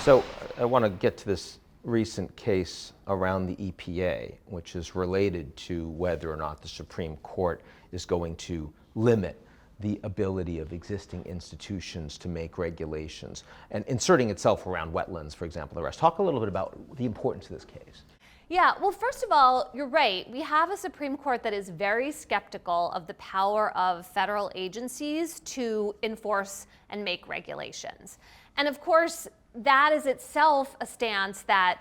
So I want to get to this recent case around the EPA, which is related to whether or not the Supreme Court is going to limit the ability of existing institutions to make regulations and inserting itself around wetlands, for example, the rest. Talk a little bit about the importance of this case. Yeah, well, first of all, you're right. We have a Supreme Court that is very skeptical of the power of federal agencies to enforce and make regulations. And of course, that is itself a stance that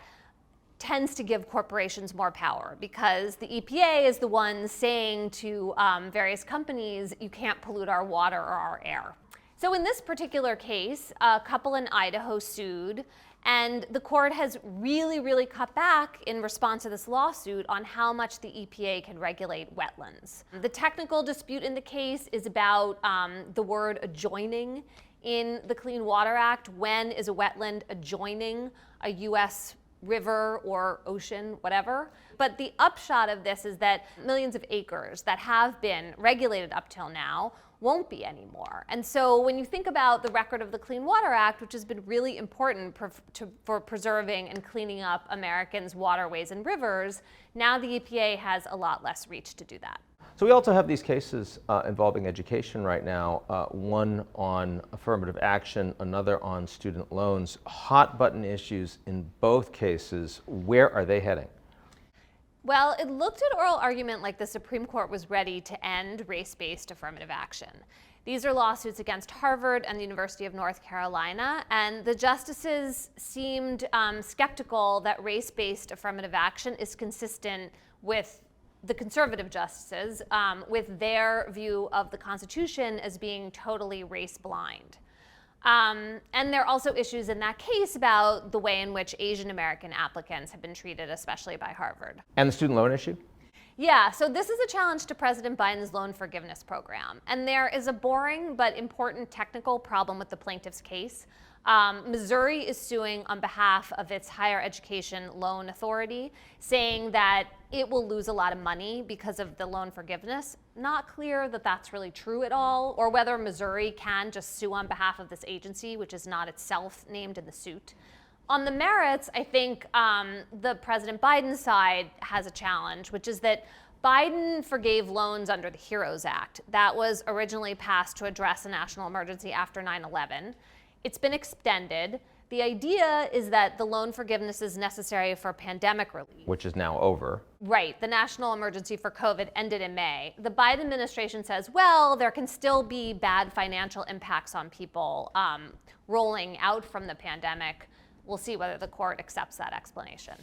tends to give corporations more power, because the EPA is the one saying to various companies, you can't pollute our water or our air. So in this particular case, a couple in Idaho sued, and the court has really cut back in response to this lawsuit on how much the EPA can regulate wetlands. The technical dispute in the case is about the word adjoining in the Clean Water Act. When is a wetland adjoining a U.S. river or ocean, whatever? But the upshot of this is that millions of acres that have been regulated up till now won't be anymore. And so when you think about the record of the Clean Water Act, which has been really important for preserving and cleaning up Americans' waterways and rivers, now the EPA has a lot less reach to do that. So we also have these cases involving education right now, one on affirmative action, another on student loans. Hot button issues in both cases. Where are they heading? Well, it looked at oral argument like the Supreme Court was ready to end race-based affirmative action. These are lawsuits against Harvard and the University of North Carolina, and the justices seemed skeptical that race-based affirmative action is consistent with the conservative justices, with their view of the Constitution as being totally race-blind. And there are also issues in that case about the way in which Asian American applicants have been treated, especially by Harvard. And the student loan issue? Yeah, so this is a challenge to President Biden's loan forgiveness program. And there is a boring but important technical problem with the plaintiff's case. Missouri is suing on behalf of its higher education loan authority, saying that it will lose a lot of money because of the loan forgiveness. Not clear that that's really true at all, or whether Missouri can just sue on behalf of this agency, which is not itself named in the suit. On the merits, I think the President Biden side has a challenge, which is that Biden forgave loans under the HEROES Act. That was originally passed to address a national emergency after 9/11. It's been extended. The idea is that the loan forgiveness is necessary for pandemic relief. Which is now over. Right. The national emergency for COVID ended in May. The Biden administration says, well, there can still be bad financial impacts on people rolling out from the pandemic. We'll see whether the court accepts that explanation.